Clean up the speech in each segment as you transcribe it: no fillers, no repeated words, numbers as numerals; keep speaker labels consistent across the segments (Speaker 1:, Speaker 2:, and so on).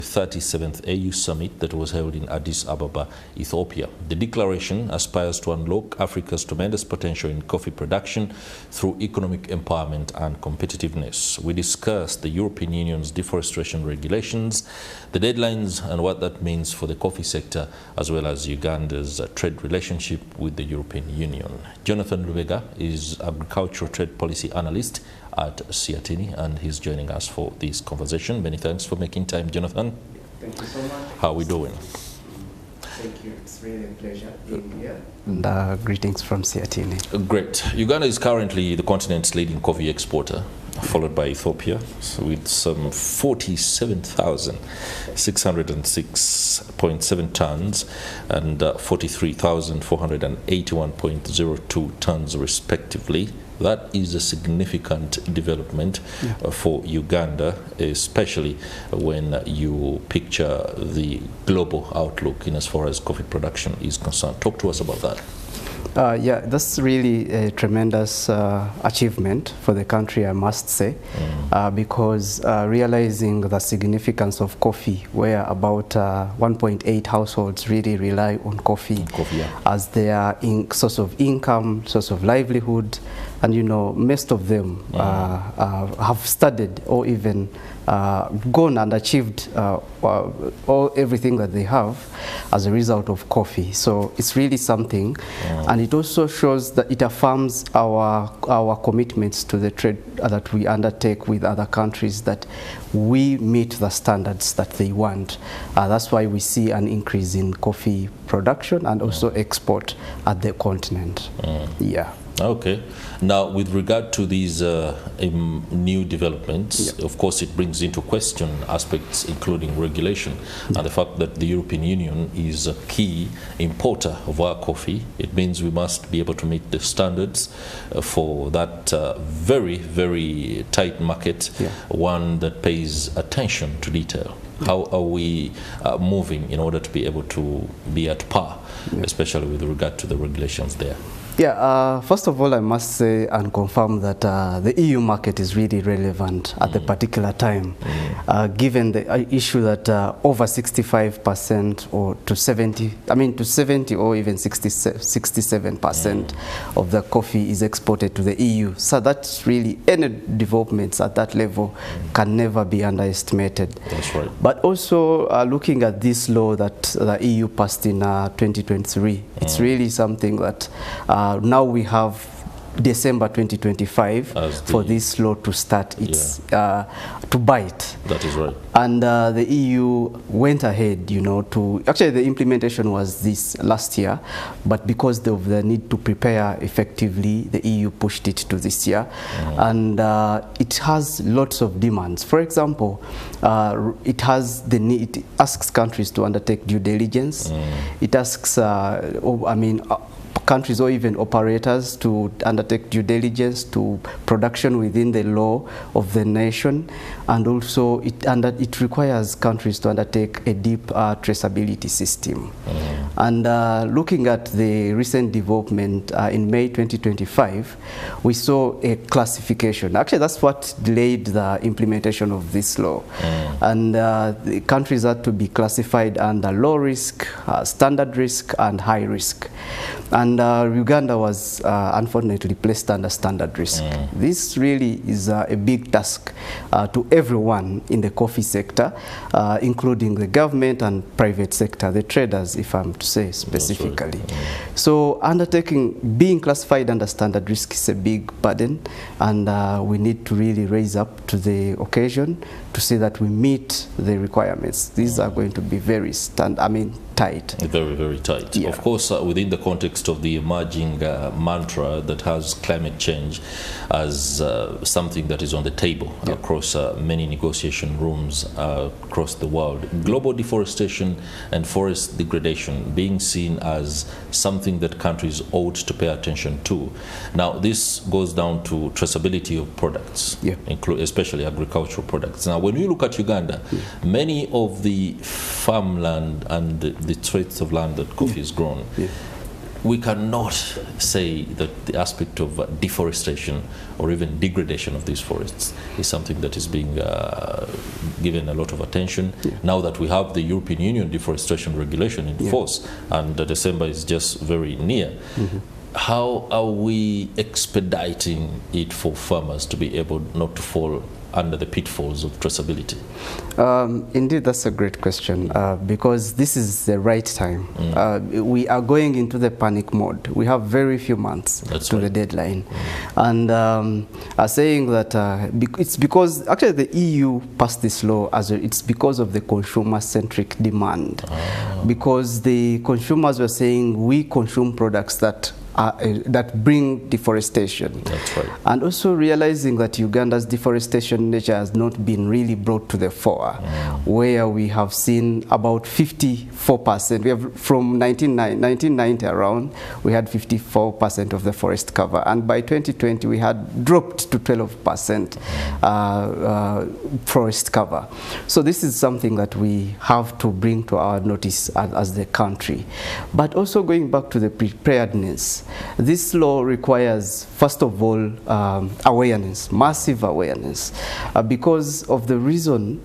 Speaker 1: 37th AU summit that was held in Addis Ababa, Ethiopia. The declaration aspires to unlock Africa's tremendous potential in coffee production through economic empowerment and competitiveness. We discussed the European Union's deforestation regulations, the deadlines and what that means for the coffee sector, as well as Uganda's trade relationship with the European Union. Jonathan Lubega is Agricultural Trade Policy Analyst at SEATINI, and he's joining us for this conversation. Many thanks for making time, Jonathan.
Speaker 2: Thank you so much.
Speaker 1: How are we doing?
Speaker 2: Thank you. It's really a pleasure being here.
Speaker 3: And greetings from SEATINI.
Speaker 1: Great. Uganda is currently the continent's leading coffee exporter, followed by Ethiopia, with some 47,606.7 tons and 43,481.02 tons respectively. That is a significant development for Uganda, especially when you picture the global outlook in as far as coffee production is concerned. Talk to us about that.
Speaker 3: Yeah, that's really a tremendous achievement for the country, I must say, because realizing the significance of coffee, where about 1.8 households really rely on coffee, as their source of income, source of livelihood, and you know, most of them have studied or even gone and achieved everything that they have as a result of coffee. So it's really something, and it also shows that it affirms our commitments to the trade that we undertake with other countries, that we meet the standards that they want. That's why we see an increase in coffee production and also export at the continent. Yeah.
Speaker 1: Okay. Now, with regard to these new developments, of course, it brings into question aspects including regulation and the fact that the European Union is a key importer of our coffee. It means we must be able to meet the standards for that very, very tight market, one that pays attention to detail. How are we moving in order to be able to be at par, especially with regard to the regulations there?
Speaker 3: Yeah, first of all, I must say and confirm that the EU market is really relevant at the particular time, given the issue that over 65% or to 70 or even 67% of the coffee is exported to the EU. So that's really, any developments at that level can never be underestimated.
Speaker 1: That's right.
Speaker 3: But also for at this law that the EU passed in 2023, it's really something that now we have December 2025 for this law to start its to bite.
Speaker 1: That is right.
Speaker 3: And the EU went ahead, you know, to actually the implementation was this last year, but because of the need to prepare effectively, the EU pushed it to this year, and it has lots of demands. For example, it has the need. It asks countries to undertake due diligence. It asks, countries or even operators to undertake due diligence to production within the law of the nation, and also it requires countries to undertake a deep traceability system. And looking at the recent development in May 2025, we saw a classification. Actually, that's what delayed the implementation of this law. And the countries had to be classified under low risk, standard risk, and high risk. And Uganda was unfortunately placed under standard risk. This really is a big task to everyone in the coffee sector, including the government and private sector, the traders, if I'm to say specifically. So being classified under standard risk is a big burden, and we need to really raise up to the occasion to see that we meet the requirements. These are going to be very tight.
Speaker 1: Very, very tight. Of course, within the context of the emerging mantra that has climate change as something that is on the table across many negotiation rooms across the world, global deforestation and forest degradation being seen as something that countries ought to pay attention to. Now, this goes down to traceability of products, especially agricultural products. Now, when we look at Uganda, many of the farmland and the tracts of land that coffee is grown we cannot say that the aspect of deforestation or even degradation of these forests is something that is being given a lot of attention. Yeah. Now that we have the European Union deforestation regulation in force, and December is just very near, how are we expediting it for farmers to be able not to fall under the pitfalls of traceability?
Speaker 3: Indeed, that's a great question, because this is the right time. We are going into the panic mode. We have very few months to the deadline. And saying that it's because, actually the EU passed this law, it's because of the consumer-centric demand. Because the consumers were saying, we consume products that bring deforestation.
Speaker 1: That's right.
Speaker 3: And also realizing that Uganda's deforestation nature has not been really brought to the fore, where we have seen about 54%. We have, from 1990 around, we had 54% of the forest cover, and by 2020 we had dropped to 12% forest cover. So this is something that we have to bring to our notice as the country. But also going back to the preparedness, this law requires, first of all, awareness, massive awareness, because of the reason,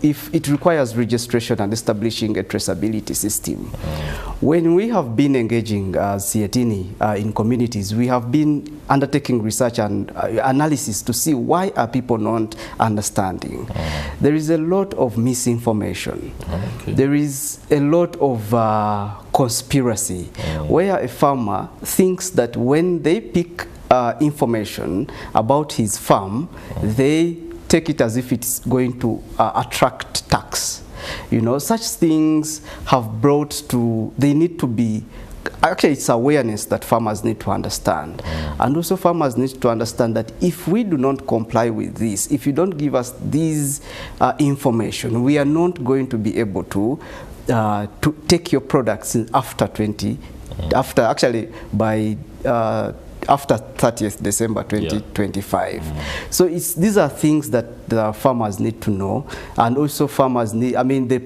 Speaker 3: if it requires registration and establishing a traceability system. When we have been engaging SEATINI in communities, we have been undertaking research and analysis to see why are people not understanding. There is a lot of misinformation. There is a lot of conspiracy, where a farmer thinks that when they pick information about his farm, they take it as if it's going to attract tax. You know, such things have brought to, they need to be, actually it's awareness that farmers need to understand. And also farmers need to understand that if we do not comply with this, if you don't give us this information, we are not going to be able to take your products after after 30th December 2025. So these are things that the farmers need to know, and also farmers need, I mean, the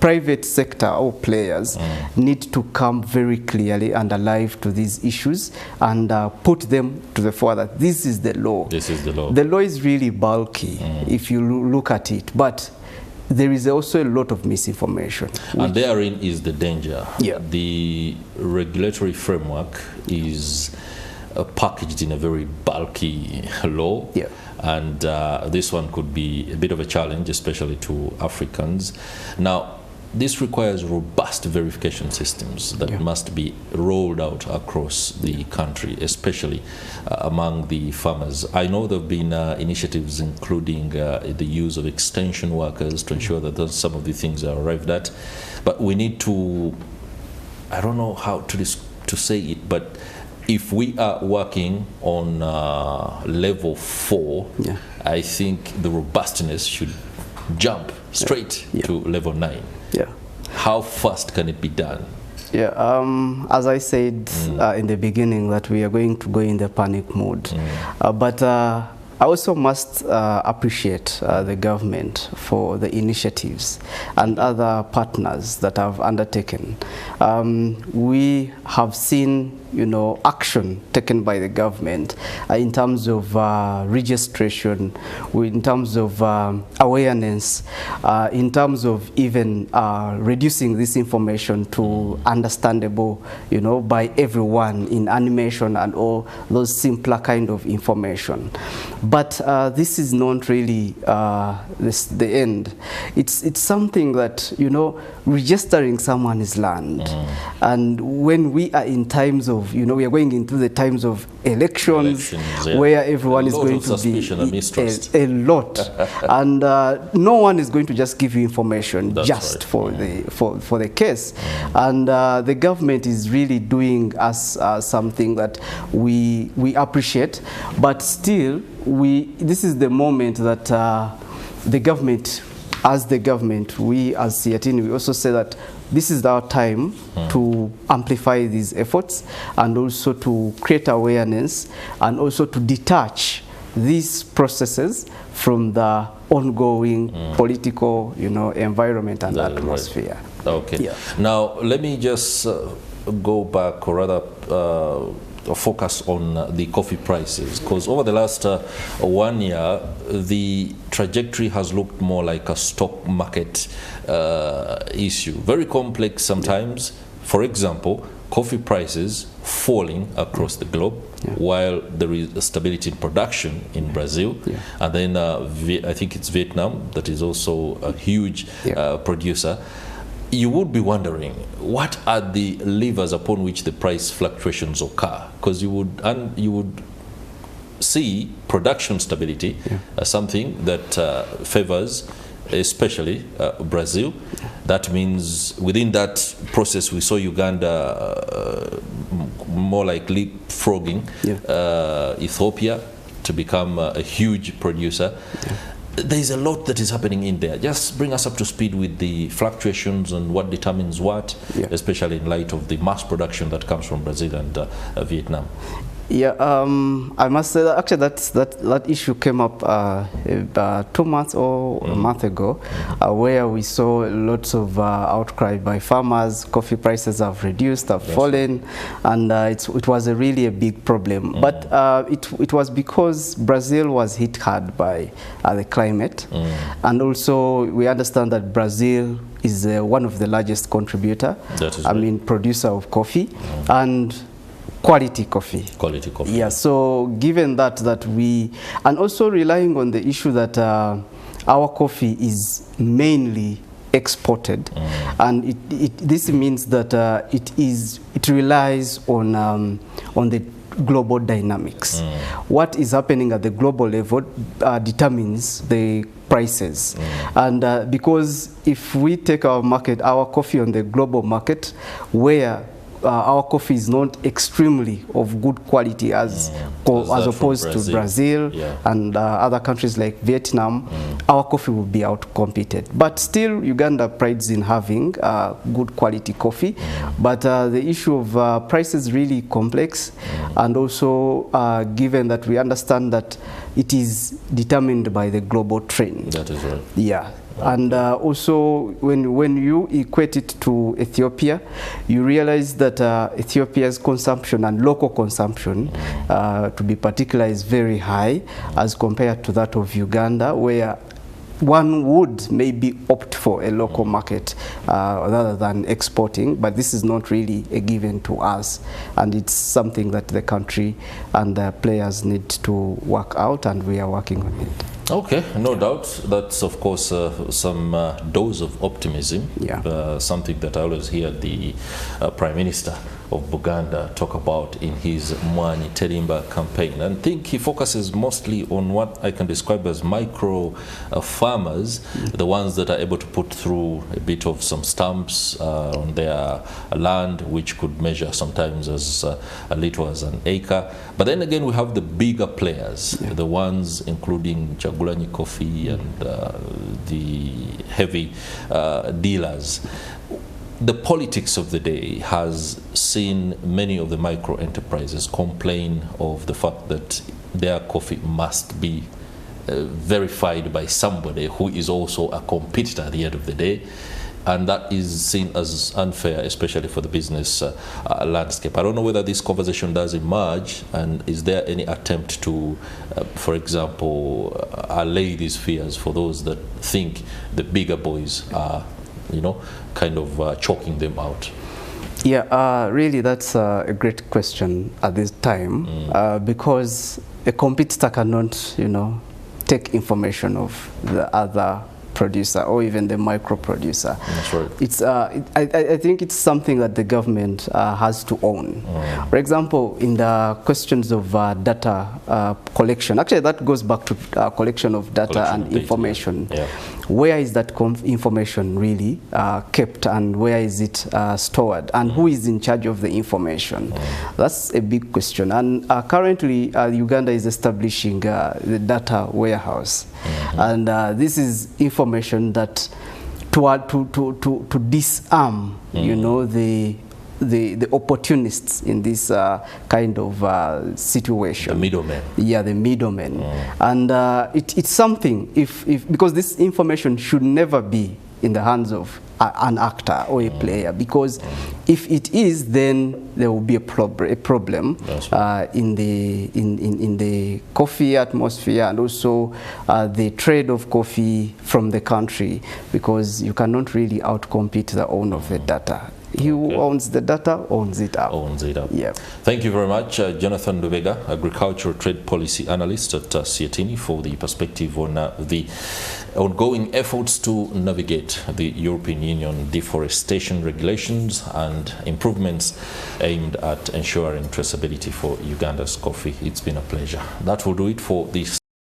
Speaker 3: private sector or players need to come very clearly and alive to these issues and put them to the fore that this is the law.
Speaker 1: This is the law.
Speaker 3: The law is really bulky if you look at it, but there is also a lot of misinformation.
Speaker 1: And therein is the danger.
Speaker 3: Yeah.
Speaker 1: The regulatory framework is packaged in a very bulky law.
Speaker 3: Yeah.
Speaker 1: And this one could be a bit of a challenge, especially to Africans. Now, this requires robust verification systems that must be rolled out across the country, especially among the farmers. I know there have been initiatives including the use of extension workers to ensure that some of the things are arrived at. But we need to, I don't know how to say it, but if we are working on level 4, I think the robustness should jump straight to level 9. Yeah. How fast can it be done?
Speaker 3: Yeah, as I said in the beginning, that we are going to go in the panic mode. But I also must appreciate the government for the initiatives and other partners that have undertaken. We have seen, you know, action taken by the government in terms of registration, in terms of awareness, in terms of even reducing this information to understandable, you know, by everyone in animation and all those simpler kind of information. But this is not really the end. It's something that, you know, registering someone's land. And when we are in times of, you know, we are going into the times of elections where everyone is going to be a lot. And no one is going to just give you information for the case. And the government is really doing us something that we appreciate, but still this is the moment that the government, as the government, we as SEATINI, we also say that this is our time to amplify these efforts and also to create awareness and also to detach these processes from the ongoing political, you know, environment and atmosphere.
Speaker 1: Right. Okay. Now, let me just go back, or rather focus on the coffee prices, because over the last 1 year, the trajectory has looked more like a stock market issue. Very complex sometimes. For example, coffee prices falling across the globe, while there is stability in production in Brazil, and then I think it's Vietnam that is also a huge producer. You would be wondering, what are the levers upon which the price fluctuations occur? Because you would see production stability as something that favors especially Brazil. That means within that process we saw Uganda more like leapfrogging Ethiopia to become a huge producer. There's a lot that is happening in there. Just bring us up to speed with the fluctuations and what determines what, especially in light of the mass production that comes from Brazil and Vietnam.
Speaker 3: Yeah, I must say that actually that issue came up 2 months or a month ago, where we saw lots of outcry by farmers. Coffee prices have reduced, have fallen, and it was really a big problem. But it was because Brazil was hit hard by the climate, and also we understand that Brazil is one of the largest contributor, producer of coffee, and quality coffee. Quality coffee. Yeah, so given that we, and also relying on the issue that our coffee is mainly exported, and this means that it relies on the global dynamics. What is happening at the global level determines the prices, and because if we take our coffee on the global market, where our coffee is not extremely of good quality as opposed to Brazil and other countries like Vietnam, our coffee will be out-competed. But still, Uganda prides in having good quality coffee. But the issue of price is really complex, and also given that we understand that it is determined by the global trend. That is right. Yeah. And also, when you equate it to Ethiopia, you realize that Ethiopia's consumption and local consumption, to be particular, is very high as compared to that of Uganda, where one would maybe opt for a local market rather than exporting, but this is not really a given to us, and it's something that the country and the players need to work out, and we are working on it.
Speaker 1: Okay, no doubt. That's, of course, some dose of optimism, something that I always hear the Prime Minister of Buganda talk about in his Mwanyi Terimba campaign. And I think he focuses mostly on what I can describe as micro farmers, the ones that are able to put through a bit of some stamps on their land, which could measure sometimes as little as an acre. But then again, we have the bigger players, the ones including Chagulanyi Coffee and the heavy dealers. The politics of the day has seen many of the micro enterprises complain of the fact that their coffee must be verified by somebody who is also a competitor at the end of the day, and that is seen as unfair, especially for the business landscape. I don't know whether this conversation does emerge, and is there any attempt to, for example, allay these fears for those that think the bigger boys are, kind of choking them out?
Speaker 3: Yeah, really, that's a great question at this time, because a competitor cannot, take information of the other producer or even the micro producer.
Speaker 1: That's right.
Speaker 3: It's I think it's something that the government has to own. For example, in the questions of data collection, actually that goes back to collection of data and information. Where is that information really kept, and where is it stored, and who is in charge of the information? That's a big question, and currently Uganda is establishing the data warehouse, and this is information that to disarm, the opportunists in this kind of situation.
Speaker 1: The middlemen.
Speaker 3: Yeah, the middlemen. And it's something, because this information should never be in the hands of an actor or a player, because if it is, then there will be a problem in the coffee atmosphere, and also the trade of coffee from the country, because you cannot really outcompete the owner of the data. He who owns the data owns it up.
Speaker 1: Owns it up.
Speaker 3: Yeah.
Speaker 1: Thank you very much, Jonathan Lubega, Agricultural Trade Policy Analyst at SEATINI, for the perspective on the ongoing efforts to navigate the European Union deforestation regulations and improvements aimed at ensuring traceability for Uganda's coffee. It's been a pleasure. That will do it for this